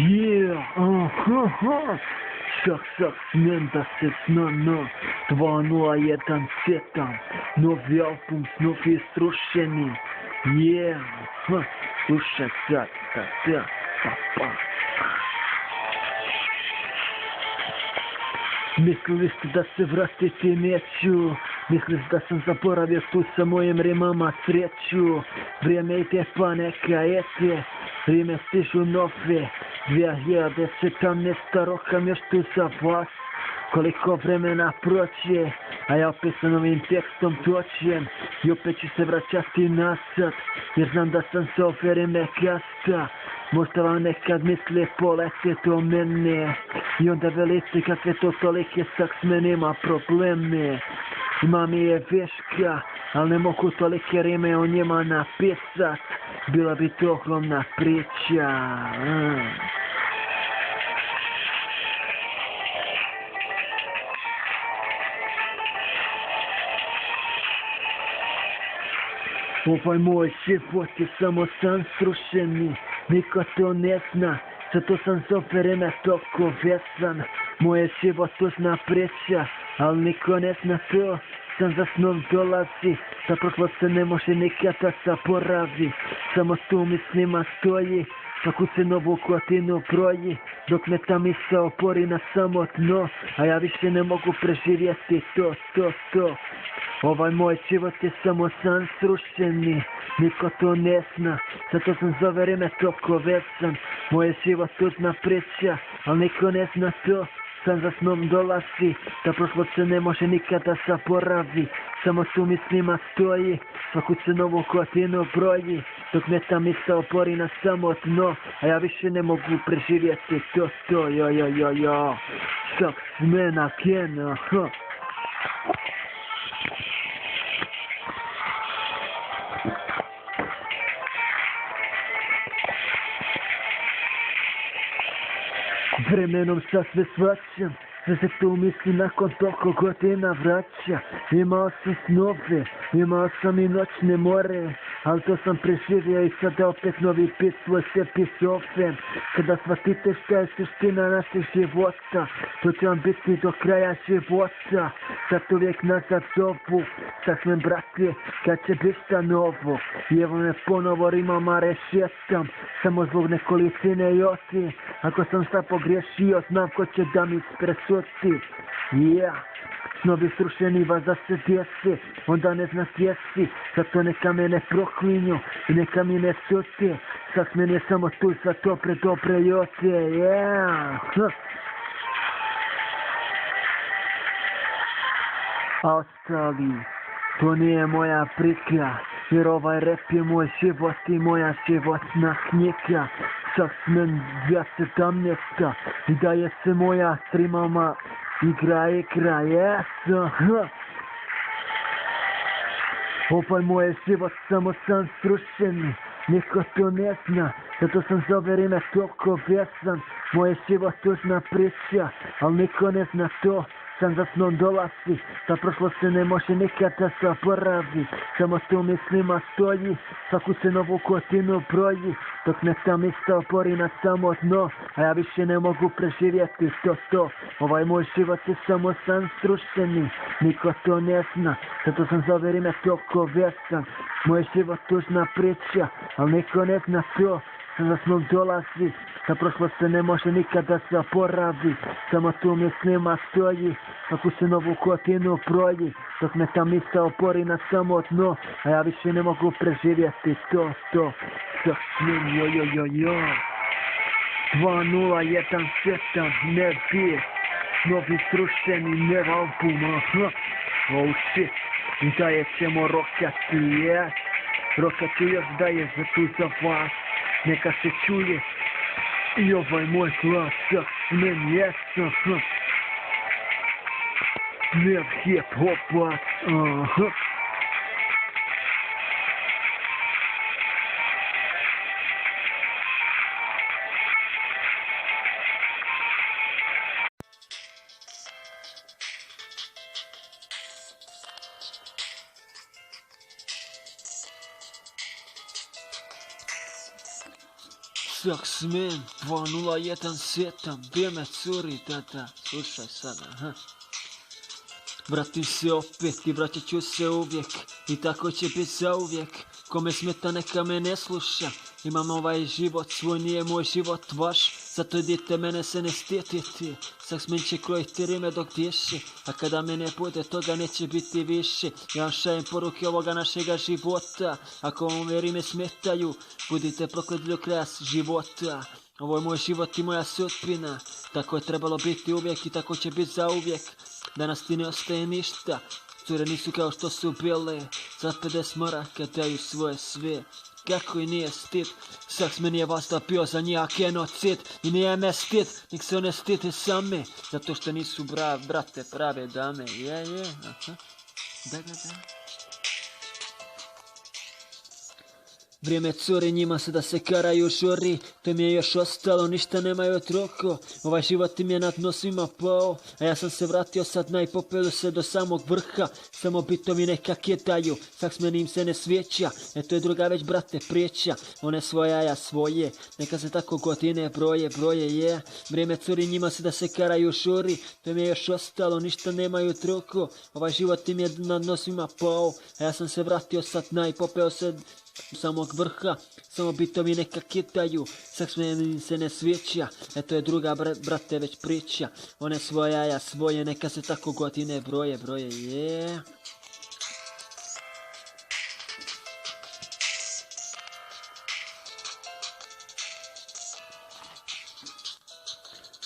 Yeah, Шах-шах, смен да се знано 2017. Нови албум с нови струшени. Слушай sad, pa. Mislili ste da se vratiti neću, mislili ste da sam zaboravio tu sa mojim rimama sreću. Vrijeme ide pa neka ete, rime stižu nove, 2017 rokam još tu za vas. Koliko vremena prođe, a ja opet sa novim tekstom dođem i opet ću se vraćati nazad, jer znam da sam za ove rime gasta. Možda vam nekad misle polete do mene i onda velite kakve to tolike sak s mene ima probleme. Ima mi je veška, ali ne mogu tolike rime o njima napisat, bila bi to ogromna priča. Ovaj moj život je samo san srušeni, niko to ne zna, zato sam za ove rime toliko vezan. Moje život tužna priča, ali niko ne zna to, sam za snom dolazi, ta prošlost se ne može nikada zaboravi. Samo tu mislima stoji, svaku se novu godinu broji, dok me ta misao opori na samo dno, a ja više ne mogu preživjeti to. Ovaj moj život je samo san srušeni, niko to ne zna, zato sam za ove rime toliko vezan. Moje život tužna priča, ali niko ne zna to, san za snom dolazi, ta prošlost se ne može nikada zaboravi. Samo tu mislima stoji, svaku se novu godinu broji, dok me ta misao opori na samo dno, a ja više ne mogu preživjeti to. Sak smena kena, Vremenom sad sve shvaćam, sve se tu misli nakon toliko godina vraća. Imao sam snove, imao sam i noćne more, ali to sam preživio i sada opet novi pit svoj sebi zovem. Kada shvatite šta je suština naših života, to će vam biti do kraja života. Sad uvijek nazad zovu, sad smem brate, kad će biti šta novo. I evo me ponovo rimama rešetam, samo zbog nekolicine joti. Ako sam šta pogriješio, znam ko će da mi presudi. Snovi srušeni vas da se desi, onda ne zna sjesi, zato neka me ne proklinju i neka mi ne sute. Sad meni je samo tu za dobre jote, A ostali, to nije moja prika, jer ovaj rap je moj život i moja životna knjiga. Sad smem 2017 i daje se moja streamama igra, Ovaj moj život samo sam srušeni, niko to ne zna, zato sam za ove rime toliko vezan. Moje život tužna priča, ali niko ne zna to, sam za snom dolazi, ta prošlost se ne može nikada zaboravi. Samo tu mislima stoji, svaku se novu godinu broji, dok me ta misao opori na samo dno, a ja više ne mogu preživjeti to. Ovaj moj život je samo san srušeni, niko to ne zna, zato sam za ove rime toliko vezan. Moj život tužna priča, ali niko ne zna to, sam za snom dolazi, ta prošlost se ne može nikada zaboravi. Samo tu mislima stoji, svaku se novu godinu broji, dok me ta misao opori na samo dno, a ja više ne mogu preživjeti to. Sak smena, 2017, ne bi, novi srušeni, ne album, oh shit, i daje ćemo rokati, rokati još daje za tu za vas, neka se čuje i ovaj moj glas, sak smena, jesam, ne hip hopa, Saksmen 2017, vrijeme curi, tata, slušaj sada, ha. Vratim se opet i vraćat ću se uvijek, i tako će biti zauvijek, kome smeta neka me ne sluša. Imam ovaj život svoj, nije moj život vaš, zato idite mene se ne stjetiti. Saksmen će krojiti rime dok dješi, a kada me ne bude toga neće biti više. Ja vam šajem poruke ovoga našega života, ako vam ove rime smetaju, budite prokleti do kraja života. Ovo je moj život i moja sudbina, tako je trebalo biti uvijek i tako će biti zauvijek. Danas ti ne ostaje ništa, cure nisu kao što su bile, za 50 maraka daju svoje sve. Kako i nije stid, Saksmen je vasta pio za njih genocid. I nije me stid, nek se one stide same, zato što nisu brate prave dame. Aha. Da. Vrijeme curi, njima se da se karaju žuri, to mi je još ostalo, ništa nemaju od roko. Ovaj život im je na dno svima pao, a ja sam se vratio sad najpopelu se do samog vrha. Samo bitovi neka kjetaju, Saksmen im se ne svijeća, to je druga već brate priča. One svoja, ja svoje, neka se tako godine broje, je. Vrijeme curi, njima se da se karaju žuri, to mi je još ostalo, ništa nemaju od roko. Ovaj život im je na dno svima pao, a ja sam se vratio sad najpopeo se samog vrha, samo bitovi neka kitaju, Saksmen se ne svijeća, to je druga brate već priča. One svoja, ja svoje, neka se tako godine broje, je.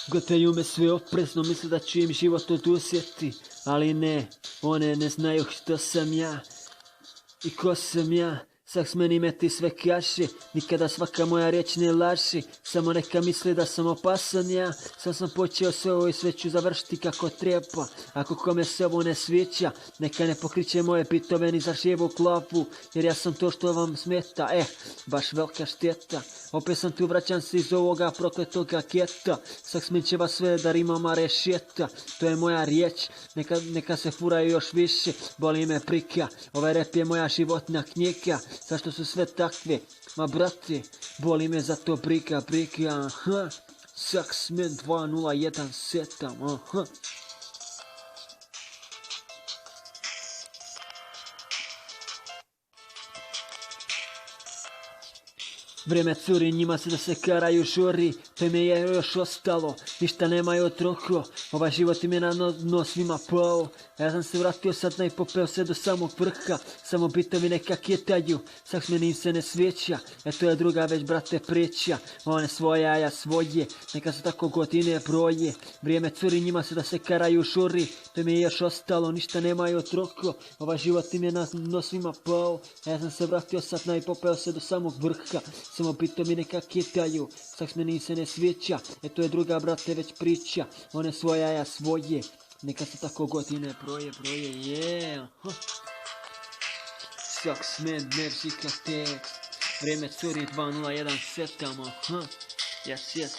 Gledaju me sve oprezno, misle da ću im život oduzeti, ali ne, one ne znaju što sam ja i ko sam ja. Saksmen im ti sve kaže, nikada svaka moja riječ ne laži, samo neka misli da sam opasan ja. Sam počeo sve ovo i sve ću završiti kako treba, ako kome se ovo ne svijeća, neka ne pokriće moje bitove ni za živu glavu, jer ja sam to što vam smeta, baš velika šteta. Opet sam tu, vraćam se iz ovoga prokletoga geta, Saksmen će vas sve da rimama rešeta, to je moja riječ, neka se furaju još više, boli me prika, ovaj rap je moja životna knjiga. Zašto su sve takve? Ma brate, boli me za to briga, aha. Saksmen 2017, aha. Vrijeme curi, njima se da se karaju žuri, to im je još ostalo, ništa nemaju od roko. Ovaj život im je na dno svima pao, a ja sam se vratio sad najpopeo se do samog vrha, samo bitovi neka kjetaju, Saksmen im se ne svijeća, to je druga već brate priča. One svoja, ja svoje, neka se tako godine broje. Vrijeme curi, njima se da se karaju žuri, to im je još ostalo, ništa nemaju od roko. Ovaj život im je na dno svima pao, a ja sam se vratio sad najpopeo se do samog vrha, samo bitovi neka kitaju, Saksmen im se ne svijeća, to je druga brate već priča. One svoja, ja svoje, neka se tako godine broje, je. Saksmen, muzika, tekst, vrijeme curi 2017, aha, yes.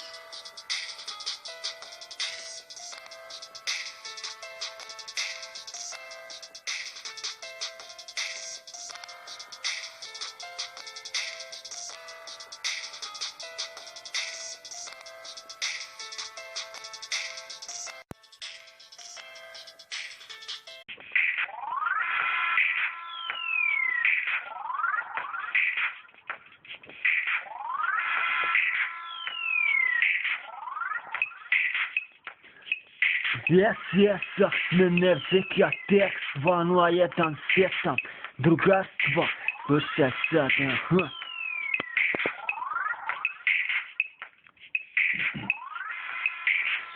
Yes, Saksmen, muzika, tekst 2017, drugarstvo, slušaj sad, aha.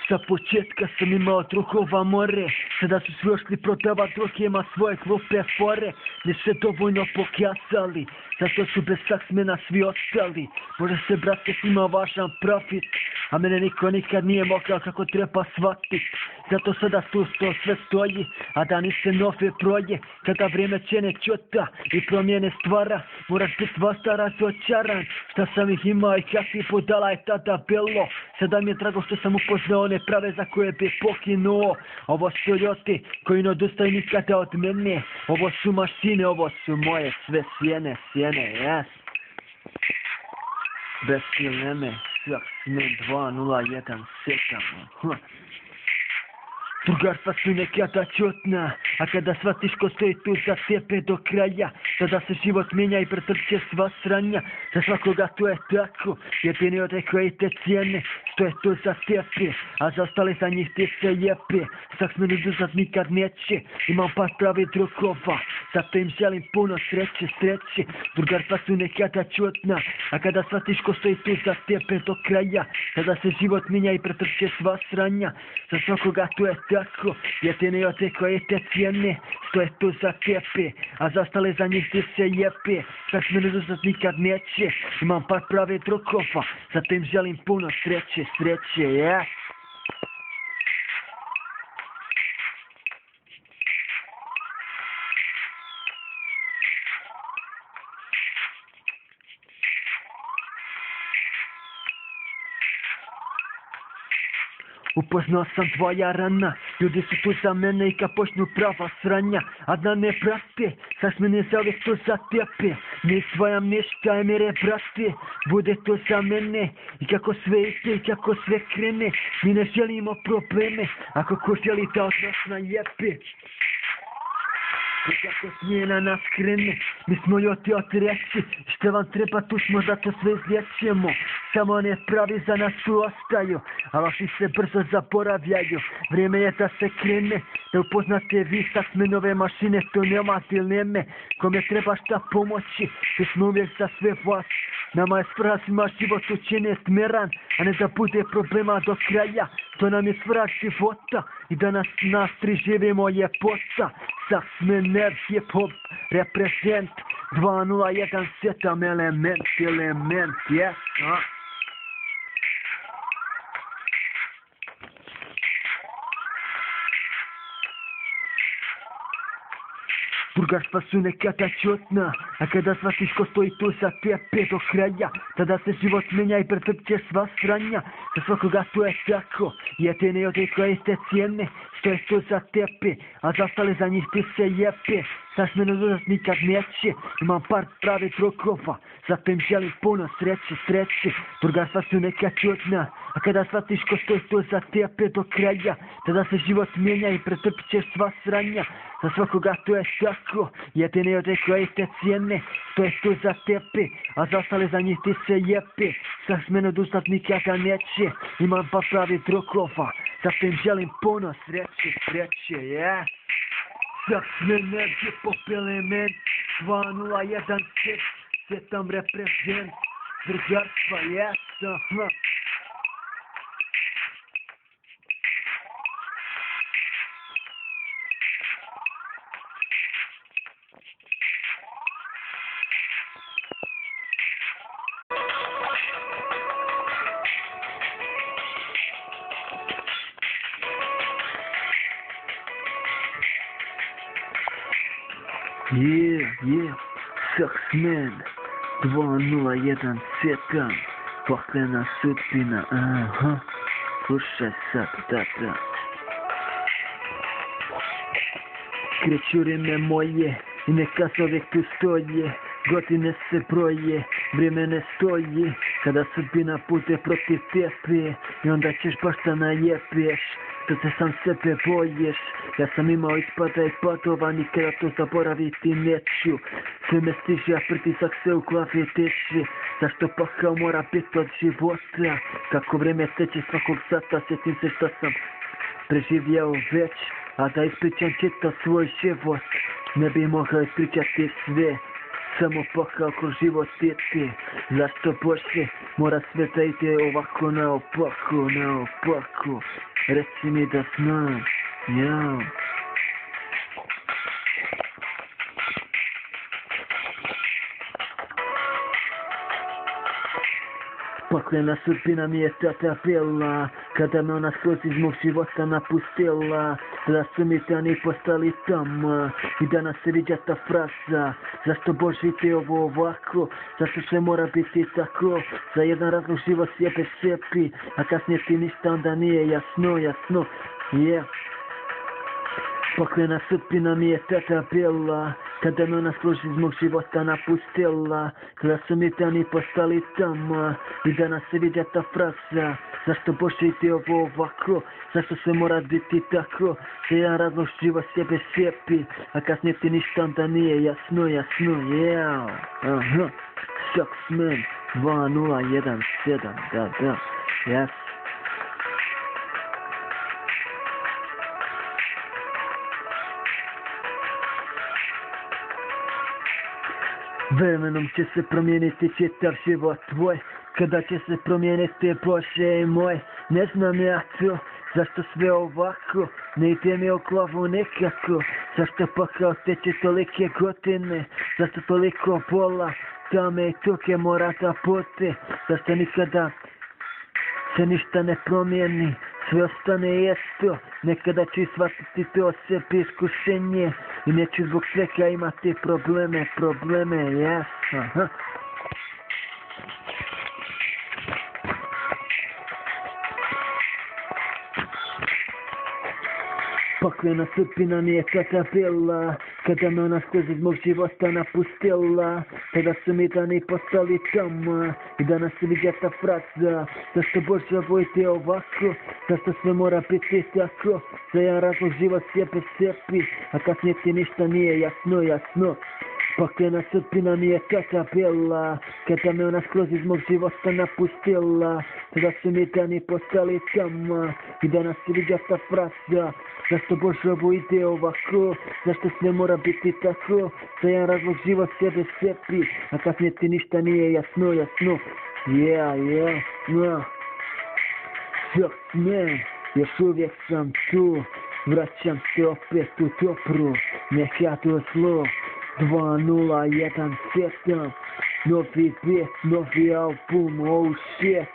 Sa početka sam imao drugova more, sada su svi ošli prodavat drugima svoje glupe fore. Ne se dovoljno pokazali, zato su bez Saksmena svi ostali. Može se brate ima važan profit, a mene niko nikad nije mogao kako treba shvatit. Zato sada tu sve stoji, a dani se nove broje. Kada vrijeme čene čota i promjene stvara, moraš biti vasta razočaran. Šta sam ih imao i kakvi budala je tada bilo. Sada mi je drago što sam upoznao one prave za koje bi pokinuo. Ovo su ljudi koji ne odustaju nikada od mene. Ovo su mašine, ovo su moje sve sjene, yes. bez dileme, Saksmen 2017. Drugarstva su nekada čutna, a kada shvatiš ko stoji tu za tebe do kraja, tada se život mijenja i pretrče sva sranja. Za svakoga to je tako, jedini od koji te cijene, što je tu za tebe, a za ostale za njih ti se jepe. Saksmen oduzat nikad neće, imam par pravi drugova, zato im želim puno sreće. Drugarstva su nekada čutna, a kada shvatiš ko stoji tu za tebe do kraja, tada se život mijenja i pretrče sva sranja. Za svakoga to je tako, jedini od koji te cijene, što je tu za tebe, a za ostale za njih ti se jepe. Saksmen oduzat nikad neće, imam par pravi drugova, zato im želim puno sreće, yeah. Upoznao sam tvoja rana, ljudi su tu za mene i kad počnu prava sranja, a da ne prate, Saksmen je zauvijek tu za tebe, ne izdvajam ništa, emire brate, bude to za mene, i kako sve ide i kako sve krene, mi ne želimo probleme, ako ko želi da od nas najepe. I kako smije na nas krene, mi smo ljoti otreći, što vam treba tu smo da to sve izlječemo. Samo ne pravi za nas tu ostaju, a loši se brzo zaboravljaju. Vrijeme je da se krene, da upoznate vi Saksmenove mašine, to nema dileme. Kome treba šta pomoći, mi smo uvijek za sve vas. Nama je svrha svima život učinje smeran, a ne da bude problema do kraja. To nam je svrha života i da nas tri živimo ljepota. Saksmen hip hop reprezent 2017 element, yes, Drugarstva su nekada čutna, a kada shvatiš ko stoji tu za tebe do kraja, tada se život mijenja i pretrče sva sranja. Za svakoga to je tako, jedini od koji te cijene, što je tu za tebe, a za ostale za njih ti se jepe. Saksmen oduzat nikad neće, imam par pravi drugova, zato im želim puno sreće. Drugarstva su neka čutna, a kada shvatiš ko stoji tu za tebe do kraja, tada se život mijenja i pretrpćeš sva sranja. Za svakoga to je tako, jedini od koji te cijene, što je tu za tebe, a za ostale za njih ti se jepe. Saksmen oduzat nikada neće, imam par pravi drugova, zato im želim puno sreće, yeah. Saksmen hip hop element 2017 reprezent Drugarstva, yes, Yeah, Saksmen 2017, paklena sudbina, slušaj sad, da. Kreću vrijeme moje i neka se uvijek tu stoje, godine se broje, vrijeme ne stoji, kada sudbina bude protiv tebe i onda ćeš baš da najepeš, da se sam sebe boješ. Ja sam imao ispada i padova, nikada to zaboraviti neću. Sve me stiže, a pritisak se u glavi teče. Zašto pakao mora biti od života? Kako vrijeme teče svakog sata, sjetim se što sam preživjeo već, a da ispričam čitav svoj život, ne bi mogao ispričati sve. Samo pakao kroz život ide. Zašto Bože mora sve da ide ovako naopako? Reci mi da znam, ja. Paklena sudbina mi je tada bila, kada me ona skroz iz mog života napustila. Da su mi dani postali tama i danas se viđa ta fraza. Zašto Bože ide ovo ovako? Zašto sve mora biti tako? Za jedan razlog život sjebe sebi, a kasnije ti ništa onda nije jasno, yeah. Paklena sudbina mi je tada bila, Kada me ona skroz iz mog života napustila, kada su mi tani postali tama i danas se vidja ta praksa. Zašto Bože ide ovo ovako, zašto sve mora biti tako, se jedan razlog život sebe sjepi, a kasnije ti ništa onda nije jasno, yeah. Aha, Shocksman 2017, da, yes. Vremenom će se promijeniti čitav život tvoj, kada će se promijeniti Bože moj, ne znam ja to, zašto sve ovako, ne ide mi u glavu nekako, zašto pa kao teče tolike godine, zašto toliko bola, tame i tuke mora da bude, zašto nikada se ništa ne promijeni, sve ostane isto, nekada ću shvatiti to sebi iskušenje i neću zbog svega imati probleme, yes, aha. Paklena sudbina nije kada bila, kada me ona skroz iz mog života napustila, tada su mi dani postali tama i danas se vidja ta fraza. Zašto Bože ovo ide ovako, zašto sve mora biti tako, za jedan razlog život sebe sjepi, a kasnije ti ništa nije jasno. Paklena sudbina nije kada bila, kada me ona skroz iz mog života napustila, tada su mi dani postali tama i danas se vidja ta fraza. Zašto Bože ovo ide ovako, zašto sve mora biti tako, za jedan razlog život sebe sjepi, a kasnije ti ništa nije jasno, yeah, Shocksman, još uvijek sam tu, vraćam se opet u dobro, neka to zlo, 2017, novi beat, novi album, oh shit,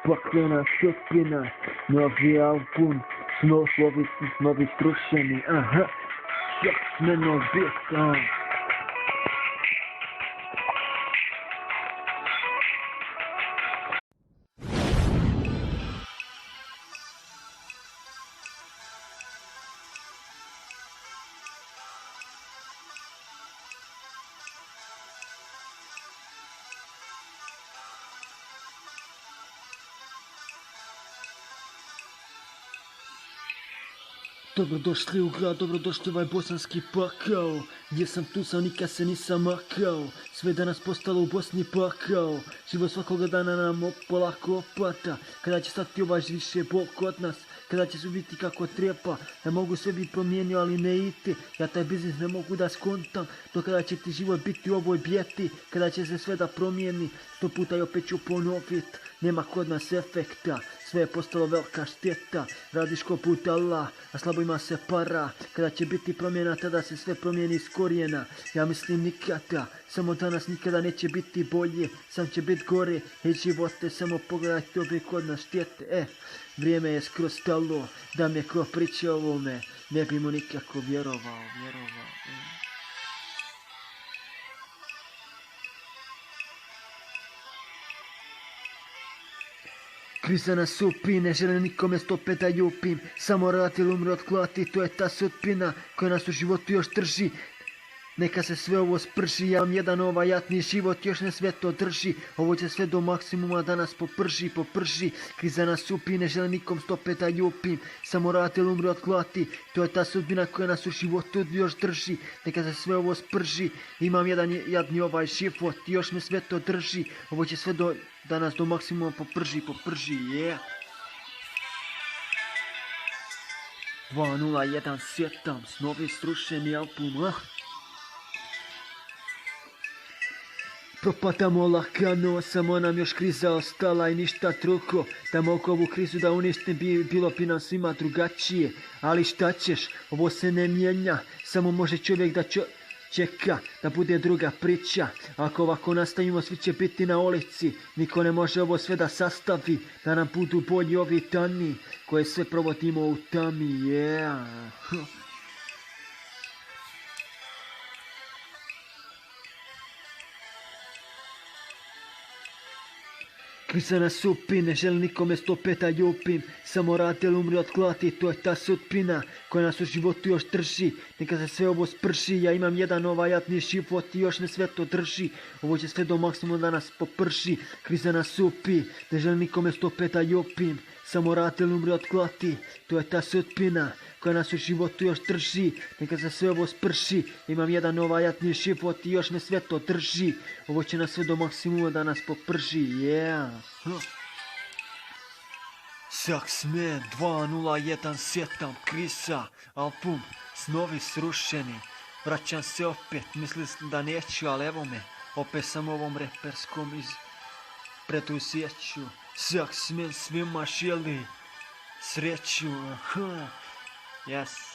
paklena sudbina, novi album, novi strušeni, aha, Shocksmanov beat, Dobrodošli u grad, dobrodošli u ovaj bosanski pakao, gdje sam tu sam, nikad se nisam makao, sve danas postalo u Bosni pakao, život svakoga dana nam polako opada, kada će stati ovaj više Bog kod nas, kada će se biti kako treba, ja mogu sve bi promijenio ali ne ite, ja taj biznis ne mogu da skontam, do kada će ti život biti u ovoj bijeti, kada će se sve da promijeni, 100 puta i opet ću ponovit, nema kod nas efekta, sve je postalo velika šteta, radiš ko put Allah, a slabo ima se para, kada će biti promjena, tada se sve promijeni iz korijena, ja mislim nikada, samo danas nikada neće biti bolje, sam će biti gore, hej živote, samo pogledajte obi kod nas štete, vrijeme je skroz stalo, da mi je ko priča o ovome, ne bi mu nikako vjerovao. Kriza nas upi, ne želim nikome stope da jupim, samo rad ili umre otklati, to je ta sudbina koja nas u životu još drži. Neka se sve ovo sprži, ja vam jedan jatni život još ne sve to drži, ovo će sve do maksimuma danas poprži, kriza nas upi, ne želim nikom stope da jupim, samo rad ili umre otklati, to je ta sudbina koja nas u životu još drži, neka se sve ovo sprži, imam jedan jadni život, još me sve to drži, ovo će sve danas do maksimuma poprži, yeah. 2017, novi strušeni album, Propadamo lagano, samo nam još kriza ostala i ništa drugo. Da mogu ovu krizu da uništim, bilo bi nam svima drugačije. Ali šta ćeš, ovo se ne mijenja, samo može čovjek da čeka, da bude druga priča. Ako ovako nastavimo, svi će biti na ulici, niko ne može ovo sve da sastavi, da nam budu bolji ovi dani, koje sve provodimo u tami, yeah. Krisa na supi, ne želim nikome 105 ljupim. Samo rad ili umri od klati, to je ta sudbina koja nas u životu još drži. Neka se sve ovo sprši, ja imam jedan jadni život i još me sve to drži. Ovo će sve do maksimuma da nas poprši. Kriza na supi, ne želim nikome 105 ljupim. Samo rad ili umri od klati, to je ta sudbina koja nas u životu još drži. Neka se sve ovo sprši, imam jedan jadni život i još me sve to drži. Ovo će nas sve do maksimuma da nas poprži, yeah. Saksmen 2017 Krisa, album Snovi srušeni. Vraćam se opet, mislim da neću, ali evo me, opet sam ovom reperskom predusjeću. Saksmen svima želi sreću, yes.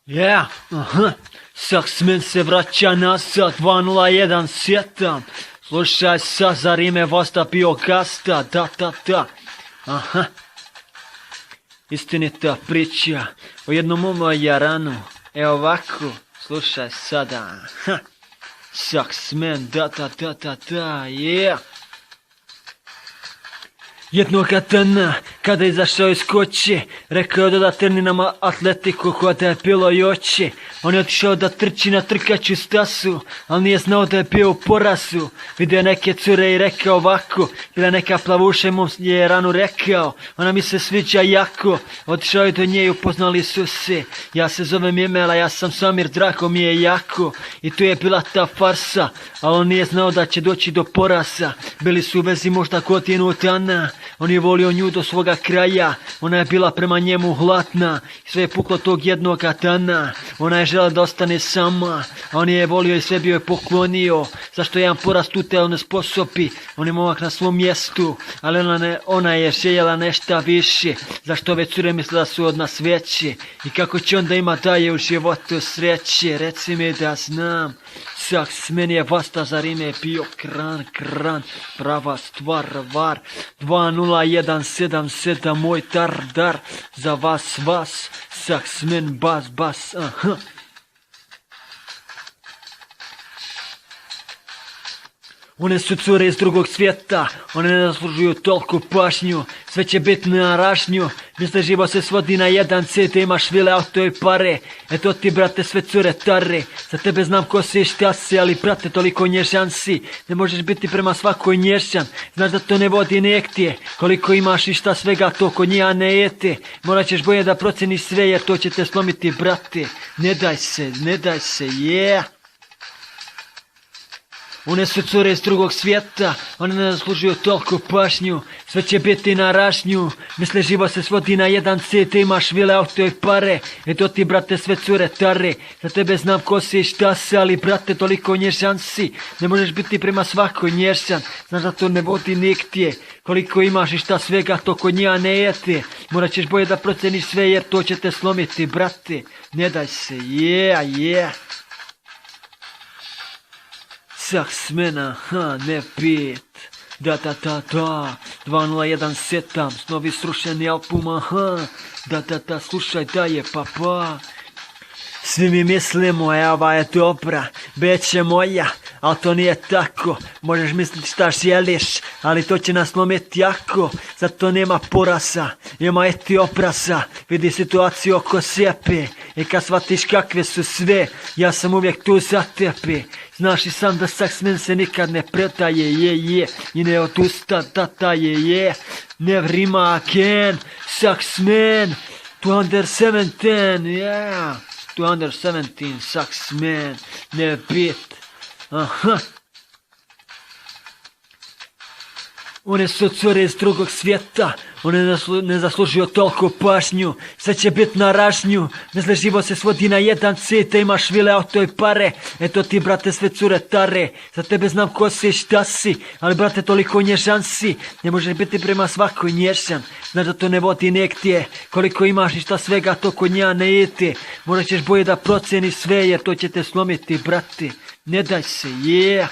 Yeah, Saksmen se vraća nazad, 2017. Slušaj sa, za ime Vasta Biogasta, da. Istinita priča o jednom momu Jaranu. Evo ovako, slušaj sada. Saksmen, da, yeah. Jednoga dana, kada je izašao iz kuće, rekao je da treni nama atletiku koja da je bilo joće. On je otišao da trči na trkaću stasu, ali nije znao da je bio u porazu. Vidio neke cure i rekao ovako, bila neka plavuša i mom je ranu rekao, ona mi se sviđa jako. Otišao je do nje i upoznali su se. Ja se zovem Emela, ja sam Samir, drago mi je jako. I tu je bila ta farsa, ali on nije znao da će doći do poraza. Bili su u vezi možda godinu dana. On je volio nju do svoga kraja, ona je bila prema njemu hladna i sve je puklo tog jednoga dana. Ona je žela da ostane sama, a on je volio i sve bio je poklonio. Zašto jedan poraz tu te ne sposobi, on je momak na svom mjestu, ali ona je željela nešto više. Zašto ove cure misle da su od nas veće i kako će onda ima daje u životu sreće, reci mi da znam. Saksmen je Vasta, za ime bio kran, prava stvar, var, 2017, moj dar, za vas, Saksmen, bas, One su cure iz drugog svijeta, one ne zaslužuju toliko pažnju, sve će biti na ražnju. Misle živo se svodi na jedan CD, imaš vile, auto i pare. Eto ti brate sve cure tare, za tebe znam ko si i šta si, ali brate toliko nježan si. Ne možeš biti prema svakoj nježan, znaš da to ne vodi nektije. Koliko imaš i šta svega to kod nje ne jete. Morat ćeš bolje da proceniš sve jer to će te slomiti brate. Ne daj se, yeah. One su cure iz drugog svijeta, one ne zaslužuju toliko pažnju, sve će biti na ražnju. Misle živo se svodi na jedan CD, imaš vile, auto i pare. Eto ti brate sve cure tare, za tebe znam ko si i šta si, ali brate toliko nježan si. Ne možeš biti prema svakoj nježan, znaš da to ne vodi nigdje. Koliko imaš i šta svega to kod nje ne jete. Morat ćeš bolje da proceniš sve jer to će te slomiti brate. Ne daj se, yeah. Saksmena, ne pit, da, 2017, Snovi srušeni album, da, slušaj da je papa. Svi mi mislimo, ova je dobra, beće moja, ali to nije tako. Možeš misliti šta želiš, ali to će nas slomiti jako. Zato nema porasa, ima eti oprasa. Vidi situaciju oko sebe i kad shvatiš kakve su sve, ja sam uvijek tu za tebe. Znaš i sam da saksmen se nikad ne predaje, je. I ne odusta, tata je. Never again, saksmen. 217, yeah. 217, saksmen. Ne bit. Aha. One su cure iz drugog svijeta, one ne zaslužuju toliko pažnju, sve će bit na ražnju, misle život se svodi na jedan cit, te imaš vile, auto i pare, eto ti brate sve cure tare, za tebe znam ko si i šta si, ali brate toliko nježan si, ne možeš biti prema svakoj nježan, znaš da to ne vodi negdje, koliko imaš i šta svega to kod nja ne ide, možda ćeš bolje da proceniš sve jer to će te slomiti brate, ne daj se, yeah.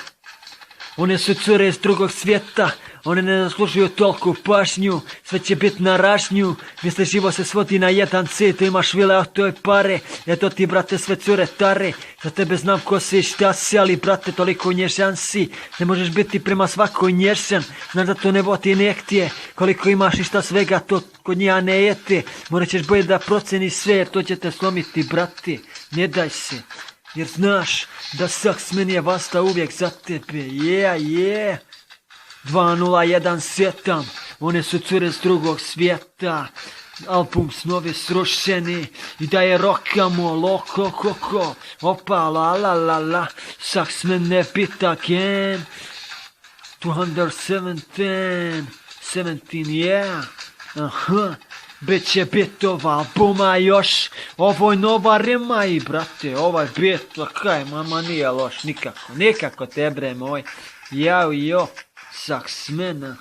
One su cure iz drugog svijeta, one ne zaslužuju toliko pažnju, sve će bit na ražnju, misle život se svodi na jedan cit, imaš vile, auto i pare, eto ti brate sve cure tare, za tebe znam ko si i šta si, ali brate toliko nježan si, ne možeš biti prema svakoj nježan, znaš da to ne vodi negdje, koliko imaš i šta svega to kod nja ne jete, morat ćeš bolje da proceniš sve jer to će te slomiti brate, ne daj se. Jer znaš da saksmen je vasta uvijek za tebe, yeah. 2017, one su cure s drugog svijeta, album Snovi srušeni, i da je rokamo, loko, koko, opa, la, saksmen ne bit again, 217, yeah, aha. Biće bitova albuma još, ovo je nova rima i brate, ovaj bit, kaj, mama nije loš, nikako te bre moj, jao, saksmena,